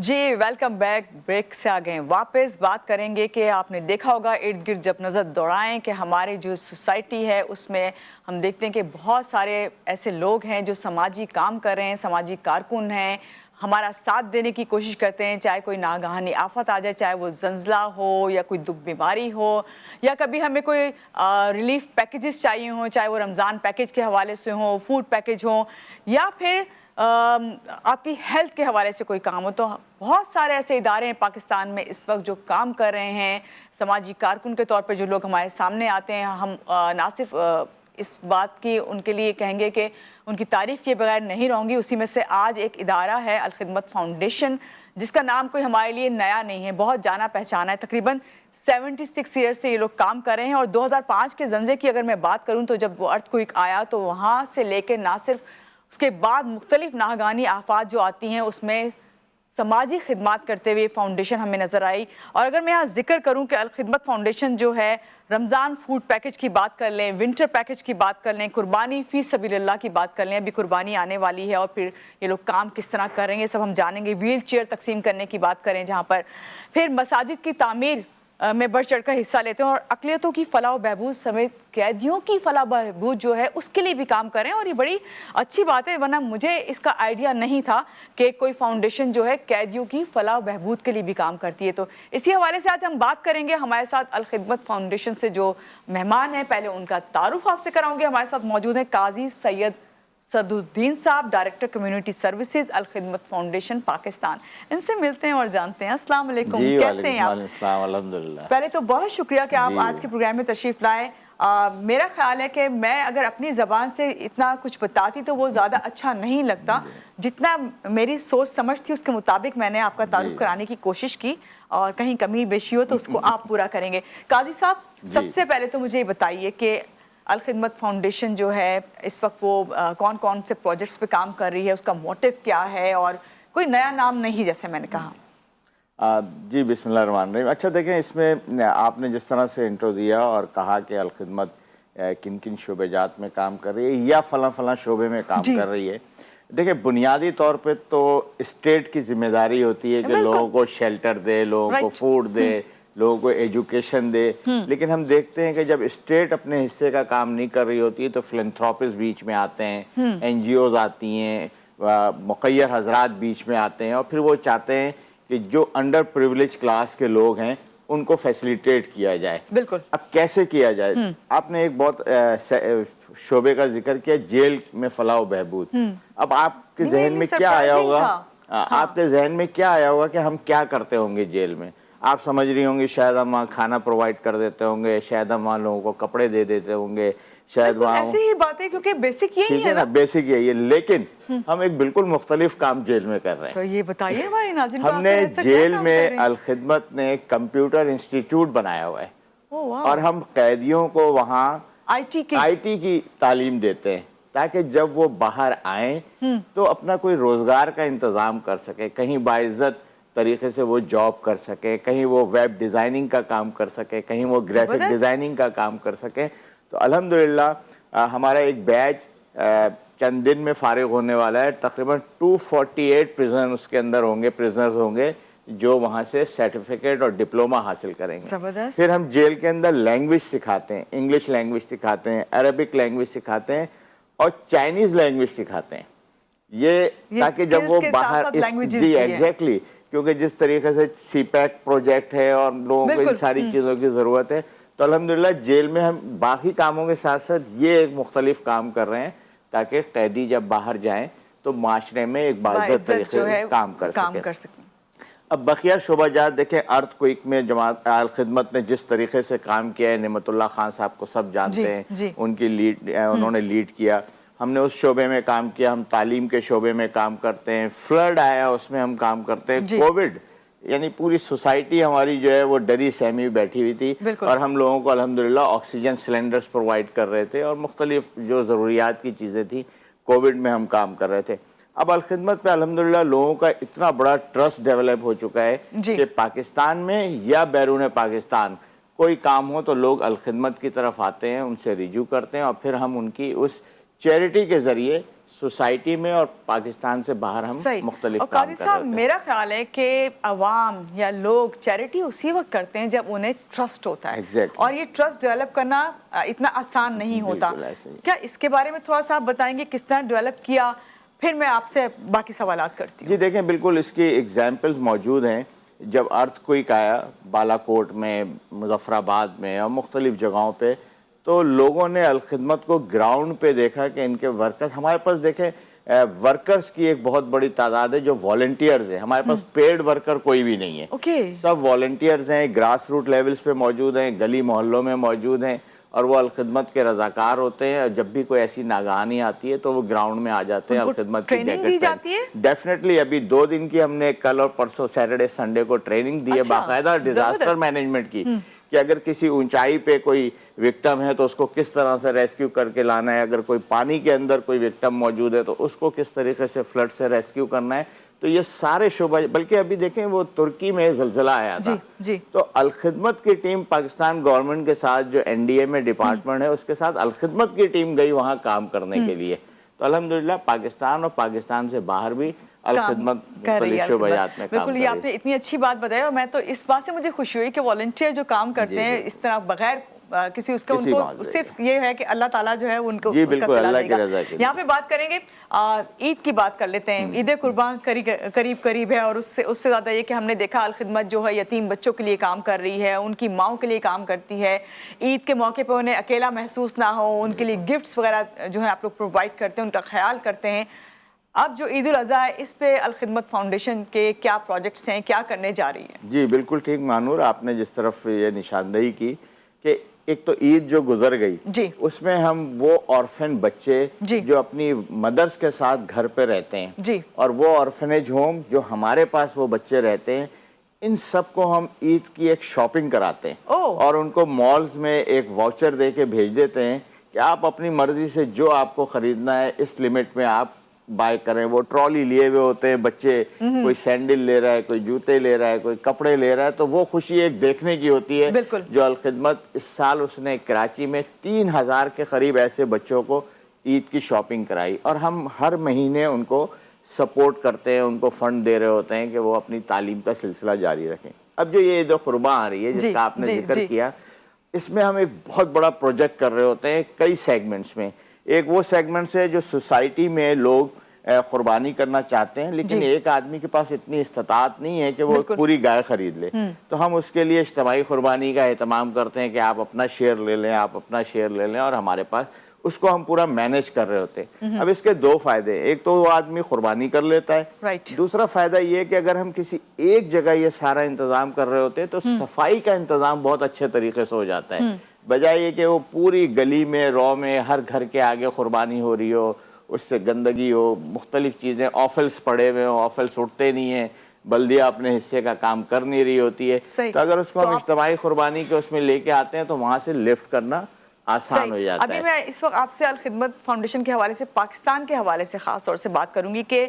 जी welcome back. Break से आ गए वापस। बात करेंगे कि आपने देखा होगा इर्द गिर्द जब नज़र दौड़ाएं कि हमारे जो सोसाइटी है उसमें हम देखते हैं कि बहुत सारे ऐसे लोग हैं जो समाजी काम कर रहे हैं, समाजी कारकुन हैं, हमारा साथ देने की कोशिश करते हैं, चाहे कोई नागहानी आफत आ जाए, चाहे वो जंजला हो या कोई दुख बीमारी हो या कभी हमें कोई रिलीफ पैकेजेस चाहिए हों, चाहे वो रमज़ान पैकेज के हवाले से हो, फूड पैकेज हो या फिर आपकी हेल्थ के हवाले से कोई काम हो। तो बहुत सारे ऐसे इदारे हैं पाकिस्तान में इस वक्त जो काम कर रहे हैं। समाजी कारकुन के तौर पे जो लोग हमारे सामने आते हैं, हम ना सिर्फ इस बात की उनके लिए कहेंगे कि उनकी तारीफ़ किए बगैर नहीं रहूँगी। उसी में से आज एक इदारा है अल खिदमत फाउंडेशन, जिसका नाम कोई हमारे लिए नया नहीं है, बहुत जाना पहचाना है। तकरीबन 76 ईयर्स से ये लोग काम कर रहे हैं और 2005 के जंजे की अगर मैं बात करूँ तो जब वो अर्थक्वेक आया तो वहाँ से लेकर ना सिर्फ उसके बाद मुख्तलिफ नागानी आफात जो आती हैं उसमें समाजी खिदमत करते हुए फाउंडेशन हमें नज़र आई। और अगर मैं यहाँ जिक्र करूँ कि अल खिदमत फाउंडेशन जो है रमज़ान फूड पैकेज की बात कर लें, विंटर पैकेज की बात कर लें, कुर्बानी फी सबीलिल्लाह की बात कर लें, अभी कुर्बानी आने वाली है और फिर ये लोग काम किस तरह कर रहे हैं सब हम जानेंगे। व्हील चेयर तकसीम करने की बात करें जहाँ पर, फिर मसाजिद की तामीर में बढ़ चढ़ कर हिस्सा लेते हैं और अक़लियतों की फलाह बहबूद समेत कैदियों की फलाह बहबूद जो है उसके लिए भी काम करें। और ये बड़ी अच्छी बात है, वरना मुझे इसका आइडिया नहीं था कि कोई फाउंडेशन जो है कैदियों की फलाह बहबूद के लिए भी काम करती है। तो इसी हवाले से आज हम बात करेंगे। हमारे साथ अल खिदमत फाउंडेशन से जो मेहमान हैं, पहले उनका तारुफ आपसे कराऊंगे। हमारे साथ मौजूद हैं काजी सैयद सदुद्दीन साहब, डायरेक्टर कम्युनिटी सर्विसेज अल खिदमत फाउंडेशन पाकिस्तान। इनसे मिलते हैं और जानते हैं। अस्सलाम वालेकुम, कैसे हैं आप? अल्हम्दुलिल्लाह। पहले तो बहुत शुक्रिया कि आप आज के प्रोग्राम में तशरीफ लाए। मेरा ख्याल है कि मैं अगर अपनी ज़बान से इतना कुछ बताती तो वो ज़्यादा अच्छा नहीं लगता। जितना मेरी सोच समझ थी उसके मुताबिक मैंने आपका तारुफ कराने की कोशिश की और कहीं कमी बेशी हो तो उसको आप पूरा करेंगे। काजी साहब, सबसे पहले तो मुझे ये बताइए कि अल खिदमत फाउंडेशन जो है इस वक्त वो कौन कौन से प्रोजेक्ट्स पे काम कर रही है, उसका मोटिव क्या है और कोई नया नाम नहीं जैसे मैंने कहा। जी बिस्मिल्लाहिर्रहमानिर्रहीम। अच्छा देखें, इसमें आपने जिस तरह से इंट्रो दिया और कहा कि अल खिदमत किन किन शोबेजात में काम कर रही है या फलां फलां शोबे में काम कर रही है। देखिए, बुनियादी तौर पे तो स्टेट की जिम्मेदारी होती है कि लोगों को शेल्टर दे, लोगों को फूड दे, लोगों को एजुकेशन दे। लेकिन हम देखते हैं कि जब स्टेट अपने हिस्से का काम नहीं कर रही होती है तो फिलैंथ्रोपिस्ट बीच में आते हैं, NGOs आती हैं, मुक़य्यर हजरात बीच में आते हैं और फिर वो चाहते हैं कि जो अंडर प्रिविलेज क्लास के लोग हैं उनको फैसिलिटेट किया जाए। बिल्कुल। अब कैसे किया जाए? आपने एक बहुत शोबे का जिक्र किया, जेल में फलाह बहबूद। अब आपके जहन में क्या आया होगा? आपके जहन में क्या आया होगा कि हम क्या करते होंगे जेल में? आप समझ रही होंगी शायद हम वहाँ खाना प्रोवाइड कर देते होंगे, शायद हम वहाँ लोगों को कपड़े दे देते होंगे, शायद वहाँ ऐसी ही बातें, क्योंकि बेसिक यही है ना, बेसिक यही है। लेकिन हम एक बिल्कुल मुख्तलिफ काम जेल में कर रहे हैं। तो ये बताइए हमारे नाज़रीन को, हमने जेल में अल खिदमत ने कंप्यूटर इंस्टीट्यूट बनाया हुआ है और हम कैदियों को वहाँ IT की तालीम देते हैं ताकि जब वो बाहर आए तो अपना कोई रोजगार का इंतजाम कर सके, कहीं बाइज्जत तरीके से वो जॉब कर सके, कहीं वो वेब डिज़ाइनिंग का काम कर सके, कहीं वो ग्राफिक डिज़ाइनिंग का काम कर सके। तो अल्हम्दुलिल्लाह हमारा एक बैच चंद दिन में फारिग होने वाला है। तकरीबन 248 प्रिजनर्स होंगे जो वहाँ से सर्टिफिकेट और डिप्लोमा हासिल करेंगे। फिर हम जेल के अंदर लैंग्वेज सिखाते हैं, इंग्लिश लैंग्वेज सिखाते हैं, अरबिक लैंग्वेज सिखाते हैं और चाइनीज़ लैंग्वेज सिखाते हैं। ये ताकि जब वो बाहर जी एग्जैक्टली, क्योंकि जिस तरीके से CPEC प्रोजेक्ट है और लोगों को इन सारी चीज़ों की ज़रूरत है, तो अल्हम्दुलिल्लाह जेल में हम बाकी कामों के साथ साथ ये एक मुख्तलिफ काम कर रहे हैं ताकि कैदी जब बाहर जाएं तो माशरे में एक बाइज्जत तरीके से काम कर सकें। अब बकिया शोबाजात देखें, अर्थक्वेक में जमात अल खिदमत ने जिस तरीके से काम किया है, निमतुल्लाह खान साहब को सब जानते हैं, उनकी उन्होंने लीड किया। हमने उस शोबे में काम किया, हम तालीम के शोबे में काम करते हैं, फ्लड आया उसमें हम काम करते हैं, कोविड यानी पूरी सोसाइटी हमारी जो है वो डरी सहमी बैठी हुई थी और हम लोगों को अल्हम्दुलिल्लाह ऑक्सीजन सिलेंडर्स प्रोवाइड कर रहे थे और मुख्तलिफ जो ज़रूरियात की चीज़ें थी कोविड में हम काम कर रहे थे। अब अल खिदमत पे अल्हम्दुलिल्लाह लोगों का इतना बड़ा ट्रस्ट डेवलप हो चुका है कि पाकिस्तान में या बैरून पाकिस्तान कोई काम हो तो लोग अल खिदमत की तरफ आते हैं, उनसे रिज्यू करते हैं और फिर हम उनकी उस चैरिटी के ज़रिए सोसाइटी में और पाकिस्तान से बाहर हम मुख्तलिफ और काम काजी कर साहब रहे होते हैं। मेरा ख्याल है कि अवाम या लोग चैरिटी उसी वक्त करते हैं जब उन्हें ट्रस्ट होता है। Exactly. और ये ट्रस्ट डेवलप करना इतना आसान नहीं होता। बिल्कुल ऐसे ही। क्या इसके बारे में थोड़ा सा आप बताएंगे किस तरह डेवलप किया, फिर मैं आपसे बाकी सवालात करती हूँ। जी देखें, बिल्कुल इसकी एग्जाम्पल्स मौजूद हैं। जब अर्थक्वेक आया बालाकोट में, मुजफ्फराबाद में और मुख्तलिफ जगहों पे, तो लोगों ने अलखिदमत को ग्राउंड पे देखा कि इनके वर्कर्स, हमारे पास देखें वर्कर्स की एक बहुत बड़ी तादाद है जो वॉलंटियर्स हैं। हमारे पास पेड वर्कर कोई भी नहीं है। सब वॉलंटियर्स हैं, ग्रास रूट लेवल्स पे मौजूद हैं, गली मोहल्लों में मौजूद हैं, और वो अलखिदमत के रजाकार होते हैं। और जब भी कोई ऐसी नागहानी आती है तो वो ग्राउंड में आ जाते हैं। अलखिदमत की ट्रेनिंग दी जाती है? डेफिनेटली अभी 2 दिन की हमने कल और परसों सैटरडे संडे को ट्रेनिंग दी है, बाकायदा डिजास्टर मैनेजमेंट की, कि अगर किसी ऊंचाई पे कोई विक्टिम है तो उसको किस तरह से रेस्क्यू करके लाना है, अगर कोई पानी के अंदर कोई विक्टिम मौजूद है तो उसको किस तरीके से फ्लड से रेस्क्यू करना है। तो ये सारे शोबा, बल्कि अभी देखें वो तुर्की में ज़लज़ला आया था, तो अलखिदमत की टीम पाकिस्तान गवर्नमेंट के साथ, जो एनडीए में डिपार्टमेंट है उसके साथ अलखिदमत की टीम गई वहाँ काम करने के लिए। तो अल्हम्दुलिल्लाह पाकिस्तान और पाकिस्तान से बाहर भी अलखिदमत मुख्तलिफ शोबायात में काम कर रही है। बिल्कुल, ये आपने इतनी अच्छी बात बताई, और मैं तो इस बात से मुझे खुशी हुई कि वॉलंटियर जो काम करते हैं इस तरह बगैर किसी उसका, उनको सिर्फ ये है कि अल्लाह ताला जो है उनको उसका सिला देगा। यहाँ पे बात करेंगे, ईद की बात कर लेते हैं। ईद कुर्बान करीब है, और उससे ज़्यादा ये कि हमने देखा अलखिदमत जो है यतीम बच्चों के लिए काम कर रही है, उनकी माओं के लिए काम करती है। ईद के मौके पर उन्हें अकेला महसूस ना हो, उनके लिए गिफ्ट्स वगैरह जो है आप लोग प्रोवाइड करते हैं, उनका ख्याल करते हैं। अब जो ईद उल अज़हा है, इस पे अलखिदमत फाउंडेशन के क्या प्रोजेक्ट्स हैं, क्या करने जा रही है? जी बिल्कुल ठीक मानूर, आपने जिस तरफ ये निशानदेही की कि एक तो ईद जो गुजर गई उसमें हम वो ऑर्फन बच्चे जो अपनी मदर्स के साथ घर पे रहते हैं, और वो ऑर्फनेज होम जो हमारे पास वो बच्चे रहते हैं, इन सब को हम ईद की एक शॉपिंग कराते हैं और उनको मॉल्स में एक वाउचर दे के भेज देते हैं कि आप अपनी मर्जी से जो आपको खरीदना है इस लिमिट में आप बाय करें। वो ट्रॉली लिए हुए होते हैं बच्चे, कोई सैंडल ले रहा है, कोई जूते ले रहा है, कोई कपड़े ले रहा है, तो वो खुशी एक देखने की होती है। जो अलखिदमत इस साल उसने कराची में 3000 के करीब ऐसे बच्चों को ईद की शॉपिंग कराई, और हम हर महीने उनको सपोर्ट करते हैं, उनको फंड दे रहे होते हैं कि वो अपनी तालीम का सिलसिला जारी रखें। अब जो ये ईद कुर्बान आ रही है जिसका आपने जिक्र किया, इसमें हम एक बहुत बड़ा प्रोजेक्ट कर रहे होते हैं कई सेगमेंट्स में। एक वो सेगमेंट्स है जो सोसाइटी में लोग कुर्बानी करना चाहते हैं, लेकिन एक आदमी के पास इतनी इस्तात नहीं है कि वो पूरी गाय खरीद ले, तो हम उसके लिए इज्तिमाई कुर्बानी का एहतमाम करते हैं कि आप अपना शेयर ले लें, आप अपना शेयर ले लें, और हमारे पास उसको हम पूरा मैनेज कर रहे होते हैं। अब इसके 2 फायदे, एक तो वो आदमी कुर्बानी कर लेता है, दूसरा फायदा ये है कि अगर हम किसी एक जगह ये सारा इंतजाम कर रहे होते हैं तो सफाई का इंतजाम बहुत अच्छे तरीके से हो जाता है, बजाय ये कि वो पूरी गली में, रॉ में, हर घर के आगे कुर्बानी हो रही हो, उससे गंदगी हो, मुख्तलिफ चीज़ें, ऑफल्स पड़े हुए हो, ऑफल्स उठते नहीं है, बल्दिया अपने हिस्से का काम कर नहीं रही होती है, तो अगर उसको हम इज्तिमाई कुर्बानी के उसमें लेके आते हैं तो वहाँ से लिफ्ट करना आसान हो जाता है। अभी मैं इस वक्त आपसे अलखिदमत फाउंडेशन के हवाले से, पाकिस्तान के हवाले से खास तौर से बात करूंगी कि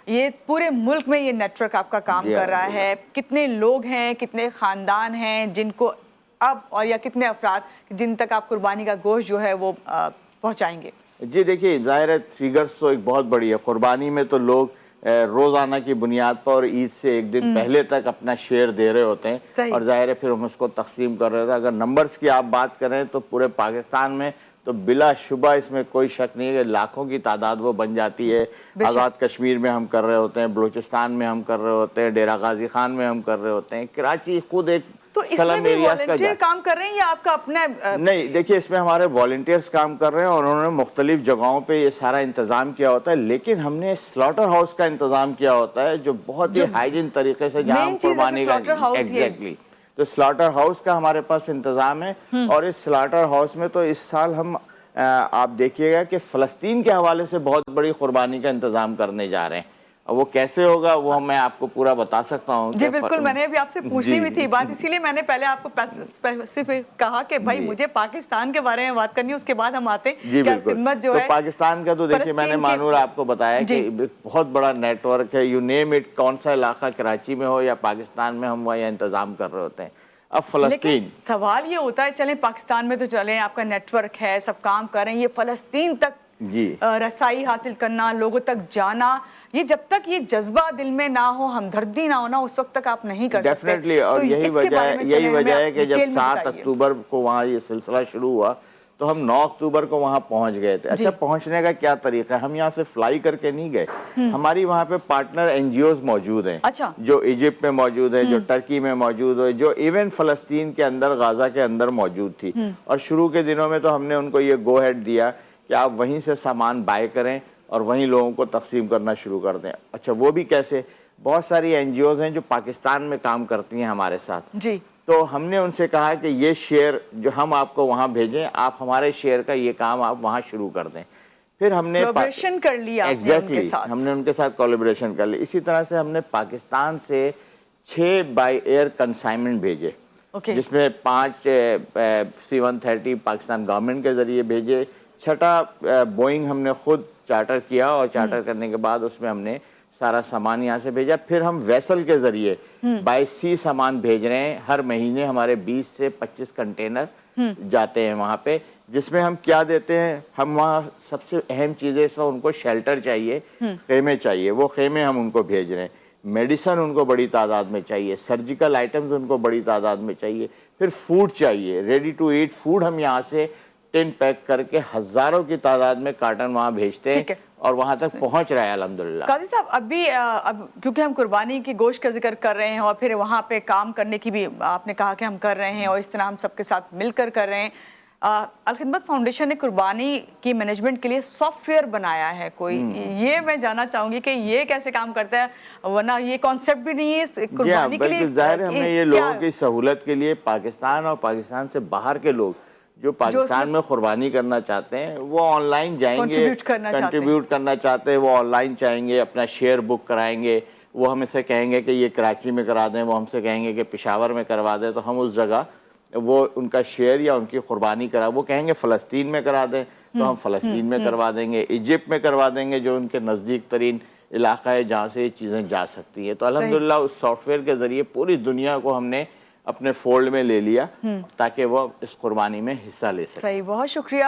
ये पूरे मुल्क में ये नेटवर्क आपका काम कर रहा है। कितने लोग हैं, कितने ख़ानदान हैं जिनको अब, और या कितने अफराद जिन तक आप कुर्बानी का गोश्त जो है वो पहुँचाएंगे? जी देखिए, ज़ाहिर है फिगर्स तो एक बहुत बड़ी है। कुर्बानी में तो लोग रोज़ाना की बुनियाद पर और ईद से एक दिन पहले तक अपना शेयर दे रहे होते हैं, और ज़ाहिर है फिर हम उसको तकसीम कर रहे होते हैं। अगर नंबर्स की आप बात करें तो पूरे पाकिस्तान में तो बिलाशुबा इसमें कोई शक नहीं है कि लाखों की तादाद वो बन जाती है। आज़ाद कश्मीर में हम कर रहे होते हैं, बलूचिस्तान में हम कर रहे होते हैं, डेरा गाजी खान में हम कर रहे होते हैं, कराची खुद एक तो इसमें भी वॉलंटियर काम कर रहे हैं या आपका अपना? नहीं, देखिए इसमें हमारे वॉलंटियर्स काम कर रहे हैं और उन्होंने मुख्तलिफ जगहों पे ये सारा इंतजाम किया होता है, लेकिन हमने स्लॉटर हाउस का इंतजाम किया होता है जो बहुत ही हाइजीन तरीके से जहाँ कुर्बानी का, एग्जैक्टली, तो स्लॉटर हाउस का हमारे पास इंतजाम है। और इस स्लॉटर हाउस में तो इस साल हम आप देखिएगा कि फ़लस्तीन के हवाले से बहुत बड़ी कुर्बानी का इंतजाम करने जा रहे हैं। वो कैसे होगा वो मैं आपको पूरा बता सकता हूँ। जी बिल्कुल, मैंने भी आपसे पूछनी भी थी बात, इसीलिए मैंने पहले आपको स्पेसिफिक कहा कि भाई मुझे पाकिस्तान के बारे में बात करनी है, उसके बाद हम आते हैं। जी बिल्कुल, जो तो है पाकिस्तान का तो देखिए मैंने मानूर आपको बताया कि बहुत बड़ा नेटवर्क है, यू नेम इट, कौन सा इलाका कराची में हो या पाकिस्तान में, हम वहाँ इंतजाम कर रहे होते हैं। अब फ़लस्तीन, सवाल ये होता है, चलें पाकिस्तान में तो चलें, आपका नेटवर्क है, सब काम कर रहे हैं, ये फ़लस्तीन तक جی رسائی حاصل کرنا, لوگوں تک جانا, یہ جب تک یہ جذبہ دل میں نہ ہو, ہمدردی نہ ہونا, اس وقت تک آپ نہیں کر سکتے. ڈیفینیٹلی. اور یہی وجہ ہے کہ جب 7 اکتوبر کو وہاں یہ سلسلہ شروع ہوا تو ہم 9 اکتوبر کو وہاں پہنچ گئے تھے. اچھا, پہنچنے کا کیا طریقہ ہے؟ ہم یہاں سے فلائی کر کے نہیں گئے. ہماری وہاں پہ پارٹنر این جی اوز موجود ہیں, جو ایجپٹ میں موجود ہیں, جو ٹرکی میں موجود ہیں, جو ایون فلسطین کے اندر, غازہ کے اندر موجود تھی. اور شروع کے دنوں میں تو ہم نے ان کو یہ گو ہیڈ دیا کہ آپ وہیں سے سامان بائی کریں اور وہیں لوگوں کو تقسیم کرنا شروع کر دیں. اچھا, وہ بھی کیسے؟ بہت ساری این جی اوز ہیں جو پاکستان میں کام کرتی ہیں ہمارے ساتھ. جی. تو ہم نے ان سے کہا کہ یہ شیئر جو ہم آپ کو وہاں بھیجیں, آپ ہمارے شیئر کا یہ کام آپ وہاں شروع کر دیں. پھر ہم نے کولیبریشن کر لیا. ایگزیکٹلی, ہم نے ان کے ساتھ کولیبریشن کر لی. اسی طرح سے ہم نے پاکستان سے 6 بائی ایئر کنسائنمنٹ بھیجے, جس میں 5 C-130 پاکستان گورنمنٹ کے ذریعے بھیجے. 6 بوئنگ ہم نے خود چارٹر کیا, اور چارٹر کرنے کے بعد اس میں ہم نے سارا سامان یہاں سے بھیجا. پھر ہم ویسل کے ذریعے بائی سی سامان بھیج رہے ہیں. ہر مہینے ہمارے 20 سے 25 کنٹینر جاتے ہیں وہاں پہ, جس میں ہم کیا دیتے ہیں, ہم وہاں سب سے اہم چیز ہے اس وقت ان کو شیلٹر چاہیے, خیمے چاہیے, وہ خیمے ہم ان کو بھیج رہے ہیں. میڈیسن ان کو بڑی تعداد میں چاہیے, سرجیکل آئٹمز ان کو بڑی تعداد میں چاہیے. پھر فوڈ چاہیے, ریڈی ٹو ایٹ فوڈ ہم یہاں سے ٹن پیک کر کے ہزاروں کی تعداد میں کارٹن وہاں بھیجتے ہیں, اور وہاں تک پہنچ رہا ہے الحمدللہ. قاضی صاحب, اب کیونکہ ہم قربانی کی گوشت کا ذکر کر رہے ہیں اور پھر وہاں پہ کام کرنے کی بھی آپ نے کہا کہ ہم کر رہے ہیں, اور اس طرح ہم سب کے ساتھ مل کر رہے ہیں. الخدمت فاؤنڈیشن نے قربانی کی مینجمنٹ کے لیے سافٹ ویئر بنایا ہے کوئی, یہ میں جاننا چاہوں گی کہ یہ کیسے کام کرتا ہے, ورنہ یہ کانسیپٹ بھی نہیں ہے قربانی کے لیے. ظاہر ہے, ہم نے یہ لوگوں کی سہولت کے لیے پاکستان اور پاکستان سے باہر کے لوگ جو پاکستان میں قربانی کرنا چاہتے ہیں وہ آن لائن جائیں گے, کنٹریبیوٹ کرنا چاہتے ہیں, وہ آن لائن چاہیں گے, اپنا شیئر بک کرائیں گے. وہ ہم سے کہیں گے کہ یہ کراچی میں کرا دیں, وہ ہم سے کہیں گے کہ پشاور میں کروا دیں, تو ہم اس جگہ وہ ان کا شیئر یا ان کی قربانی کرا. وہ کہیں گے فلسطین میں کرا دیں, تو ہم فلسطین میں کروا دیں گے, ایجپٹ میں کروا دیں گے جو ان کے نزدیک ترین علاقہ ہے جہاں سے یہ چیزیں جا سکتی ہیں. تو الحمدللہ اس سافٹ ویئر کے ذریعے پوری دنیا کو ہم نے اپنے فولڈ میں لے لیا تاکہ وہ اس قربانی میں حصہ لے سکیں. صحیح, بہت شکریہ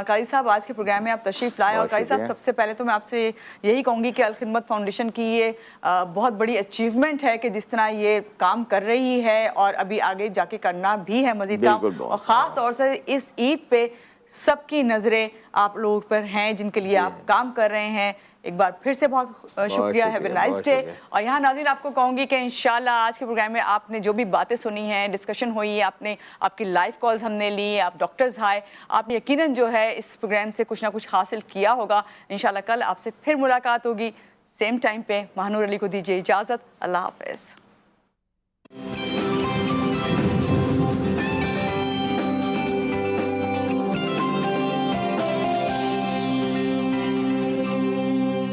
قاضی صاحب, آج کے پروگرام میں آپ تشریف لائے. اور قاضی صاحب, سب سے پہلے تو میں آپ سے یہی کہوں گی کہ الخدمت فاؤنڈیشن کی یہ بہت بڑی اچیومنٹ ہے کہ جس طرح یہ کام کر رہی ہے, اور ابھی آگے جا کے کرنا بھی ہے مزید کام. اور خاص طور سے اس عید پہ سب کی نظریں آپ لوگوں پر ہیں جن کے لیے آپ کام کر رہے ہیں. ایک بار پھر سے بہت شکریہ, ہیو اے نائس ڈے. اور یہاں ناظرین آپ کو کہوں گی کہ انشاءاللہ آج کے پروگرام میں آپ نے جو بھی باتیں سنی ہیں, ڈسکشن ہوئی, آپ کی لائیو کالز ہم نے لی, آپ ڈاکٹرز آئے, آپ نے یقیناً جو ہے اس پروگرام سے کچھ نہ کچھ حاصل کیا ہوگا. انشاءاللہ کل آپ سے پھر ملاقات ہوگی سیم ٹائم پہ. مہنور علی کو دیجیے اجازت, اللہ حافظ.